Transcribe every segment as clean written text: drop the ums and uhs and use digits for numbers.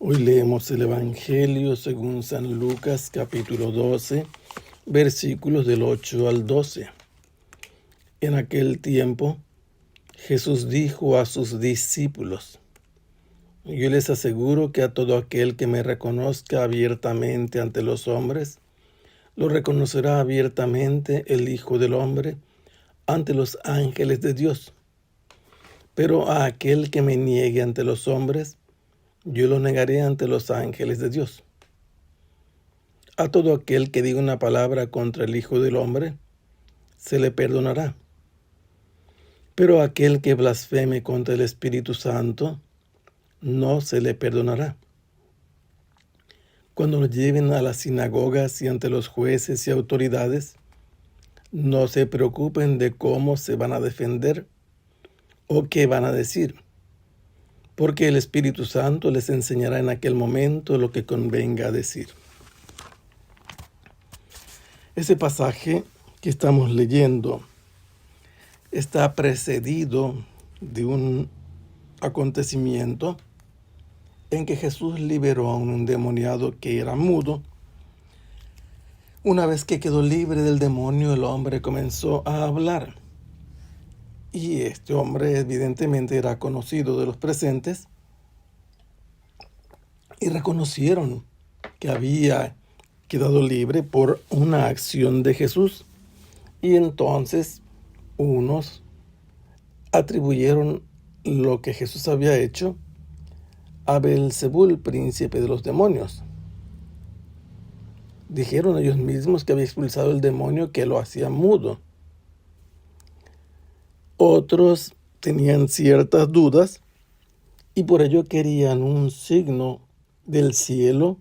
Hoy leemos el Evangelio según San Lucas, capítulo 12, versículos del 8 al 12. En aquel tiempo, Jesús dijo a sus discípulos: Yo les aseguro que a todo aquel que me reconozca abiertamente ante los hombres, lo reconocerá abiertamente el Hijo del Hombre ante los ángeles de Dios. Pero a aquel que me niegue ante los hombres, yo lo negaré ante los ángeles de Dios. A todo aquel que diga una palabra contra el Hijo del Hombre, se le perdonará. Pero a aquel que blasfeme contra el Espíritu Santo, no se le perdonará. Cuando lo lleven a las sinagogas y ante los jueces y autoridades, no se preocupen de cómo se van a defender o qué van a decir, porque el Espíritu Santo les enseñará en aquel momento lo que convenga decir. Ese pasaje que estamos leyendo está precedido de un acontecimiento en que Jesús liberó a un endemoniado que era mudo. Una vez que quedó libre del demonio, el hombre comenzó a hablar. Y este hombre evidentemente era conocido de los presentes y reconocieron que había quedado libre por una acción de Jesús. Y entonces unos atribuyeron lo que Jesús había hecho a Beelzebul, príncipe de los demonios. Dijeron ellos mismos que había expulsado el demonio que lo hacía mudo. Otros tenían ciertas dudas y por ello querían un signo del cielo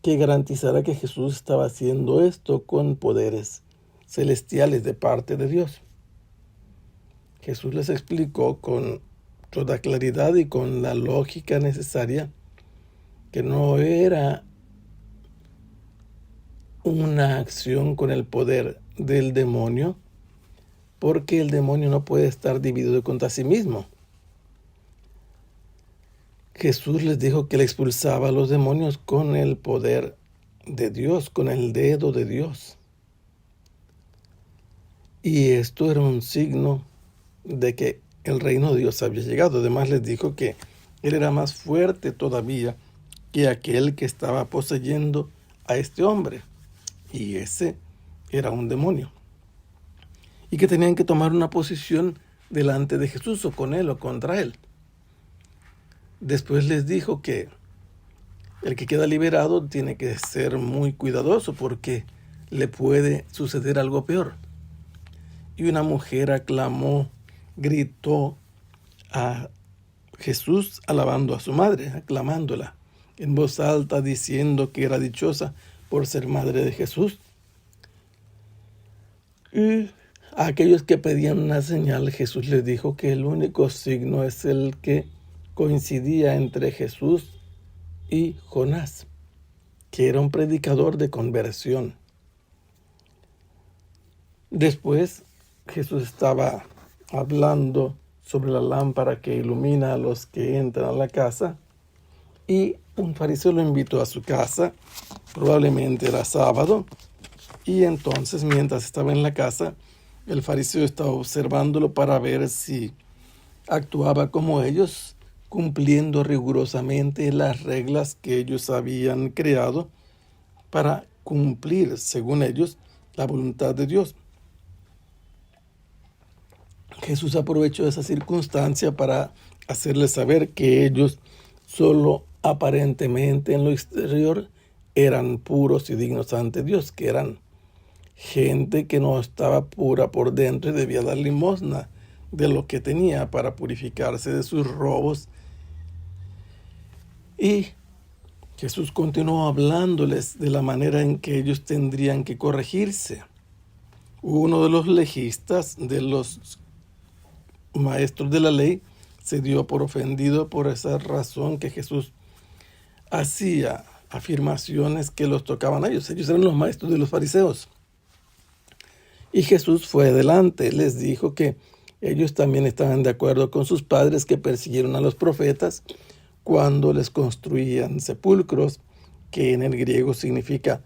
que garantizara que Jesús estaba haciendo esto con poderes celestiales de parte de Dios. Jesús les explicó con toda claridad y con la lógica necesaria que no era una acción con el poder del demonio, porque el demonio no puede estar dividido contra sí mismo. Jesús les dijo que él expulsaba a los demonios con el poder de Dios, con el dedo de Dios. Y esto era un signo de que el reino de Dios había llegado. Además les dijo que él era más fuerte todavía que aquel que estaba poseyendo a este hombre. Y ese era un demonio. Y que tenían que tomar una posición delante de Jesús, o con él o contra él. Después les dijo que el que queda liberado tiene que ser muy cuidadoso porque le puede suceder algo peor. Y una mujer aclamó, gritó a Jesús alabando a su madre, aclamándola en voz alta, diciendo que era dichosa por ser madre de Jesús. Y a aquellos que pedían una señal, Jesús les dijo que el único signo es el que coincidía entre Jesús y Jonás, que era un predicador de conversión. Después, Jesús estaba hablando sobre la lámpara que ilumina a los que entran a la casa, y un fariseo lo invitó a su casa, probablemente era sábado, y entonces mientras estaba en la casa, el fariseo estaba observándolo para ver si actuaba como ellos, cumpliendo rigurosamente las reglas que ellos habían creado para cumplir, según ellos, la voluntad de Dios. Jesús aprovechó esa circunstancia para hacerles saber que ellos solo aparentemente en lo exterior eran puros y dignos ante Dios, que eran gente que no estaba pura por dentro y debía dar limosna de lo que tenía para purificarse de sus robos. Y Jesús continuó hablándoles de la manera en que ellos tendrían que corregirse. Uno de los legistas, de los maestros de la ley, se dio por ofendido por esa razón que Jesús hacía afirmaciones que los tocaban a ellos. Ellos eran los maestros de los fariseos. Y Jesús fue adelante, les dijo que ellos también estaban de acuerdo con sus padres que persiguieron a los profetas cuando les construían sepulcros, que en el griego significa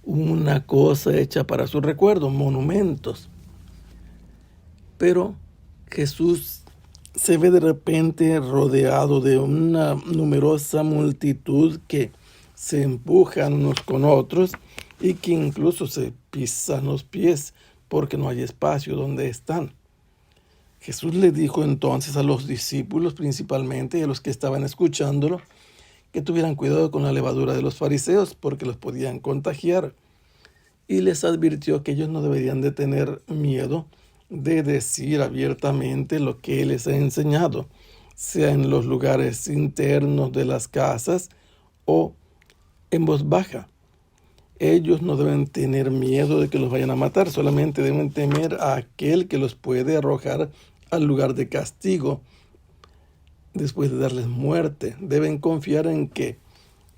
una cosa hecha para su recuerdo, monumentos. Pero Jesús se ve de repente rodeado de una numerosa multitud que se empujan unos con otros y que incluso se pisan los pies porque no hay espacio donde están. Jesús le dijo entonces a los discípulos principalmente y a los que estaban escuchándolo que tuvieran cuidado con la levadura de los fariseos porque los podían contagiar, y les advirtió que ellos no deberían de tener miedo de decir abiertamente lo que Él les ha enseñado, sea en los lugares internos de las casas o en voz baja. Ellos no deben tener miedo de que los vayan a matar, solamente deben temer a aquel que los puede arrojar al lugar de castigo después de darles muerte. Deben confiar en que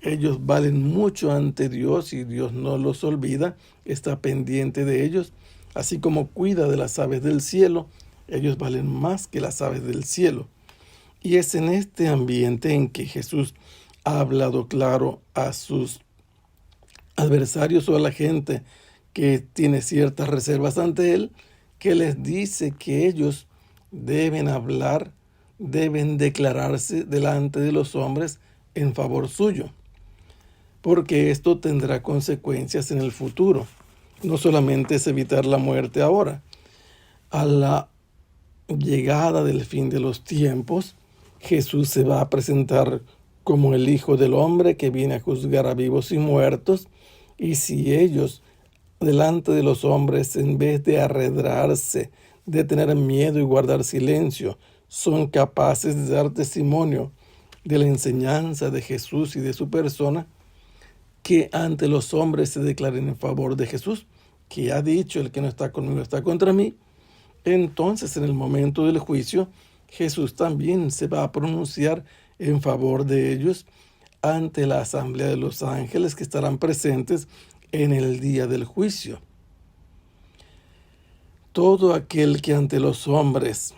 ellos valen mucho ante Dios y Dios no los olvida, está pendiente de ellos, así como cuida de las aves del cielo. Ellos valen más que las aves del cielo. Y es en este ambiente en que Jesús ha hablado claro a sus adversarios o a la gente que tiene ciertas reservas ante Él, que les dice que ellos deben hablar, deben declararse delante de los hombres en favor suyo, porque esto tendrá consecuencias en el futuro. No solamente es evitar la muerte ahora. A la llegada del fin de los tiempos, Jesús se va a presentar como el Hijo del Hombre que viene a juzgar a vivos y muertos, y si ellos delante de los hombres, en vez de arredrarse, de tener miedo y guardar silencio, son capaces de dar testimonio de la enseñanza de Jesús y de su persona, que ante los hombres se declaren en favor de Jesús, que ha dicho: el que no está conmigo está contra mí. Entonces, en el momento del juicio, Jesús también se va a pronunciar en favor de ellos ante la asamblea de los ángeles que estarán presentes en el día del juicio. Todo aquel que ante los hombres,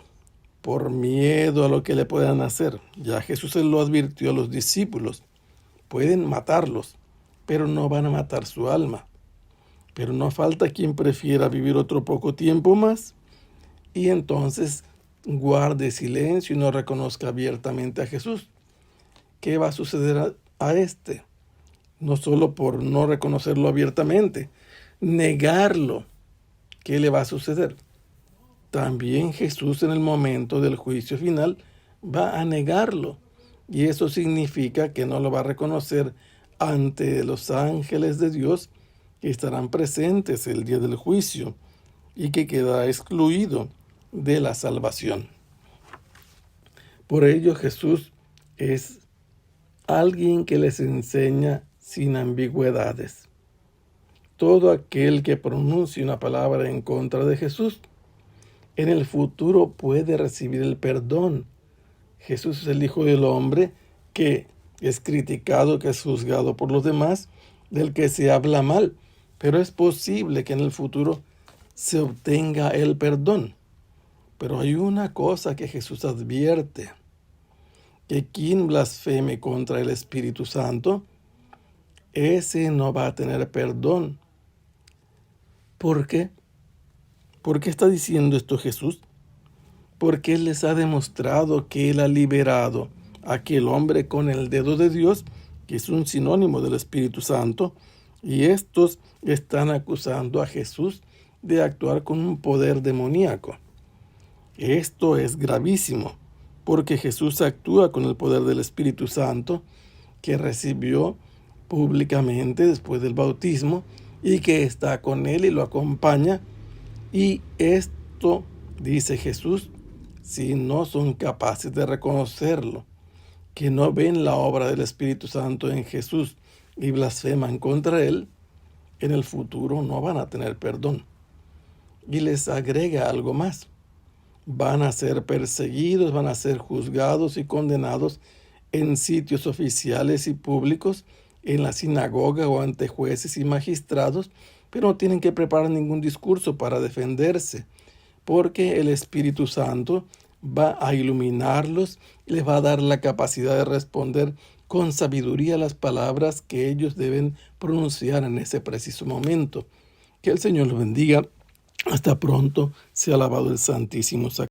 por miedo a lo que le puedan hacer, ya Jesús se lo advirtió a los discípulos, pueden matarlos, pero no van a matar su alma. Pero no falta quien prefiera vivir otro poco tiempo más y entonces guarde silencio y no reconozca abiertamente a Jesús. ¿Qué va a suceder a este? No solo por no reconocerlo abiertamente, negarlo. ¿Qué le va a suceder? También Jesús en el momento del juicio final va a negarlo. Y eso significa que no lo va a reconocer ante los ángeles de Dios que estarán presentes el día del juicio y que queda excluido de la salvación. Por ello Jesús es alguien que les enseña sin ambigüedades. Todo aquel que pronuncie una palabra en contra de Jesús, en el futuro puede recibir el perdón. Jesús es el Hijo del Hombre que es criticado, que es juzgado por los demás, del que se habla mal, pero es posible que en el futuro se obtenga el perdón. Pero hay una cosa que Jesús advierte: que quien blasfeme contra el Espíritu Santo, ese no va a tener perdón. ¿Por qué? ¿Por qué está diciendo esto Jesús? Porque Él les ha demostrado que Él ha liberado a aquel hombre con el dedo de Dios, que es un sinónimo del Espíritu Santo, y estos están acusando a Jesús de actuar con un poder demoníaco. Esto es gravísimo, porque Jesús actúa con el poder del Espíritu Santo que recibió públicamente después del bautismo y que está con él y lo acompaña. Y esto, dice Jesús, si no son capaces de reconocerlo, que no ven la obra del Espíritu Santo en Jesús y blasfeman contra él, en el futuro no van a tener perdón. Y les agrega algo más: van a ser perseguidos, van a ser juzgados y condenados en sitios oficiales y públicos, en la sinagoga o ante jueces y magistrados, pero no tienen que preparar ningún discurso para defenderse, porque el Espíritu Santo va a iluminarlos y les va a dar la capacidad de responder con sabiduría las palabras que ellos deben pronunciar en ese preciso momento. Que el Señor los bendiga. Hasta pronto. Sea alabado el Santísimo Sacramento.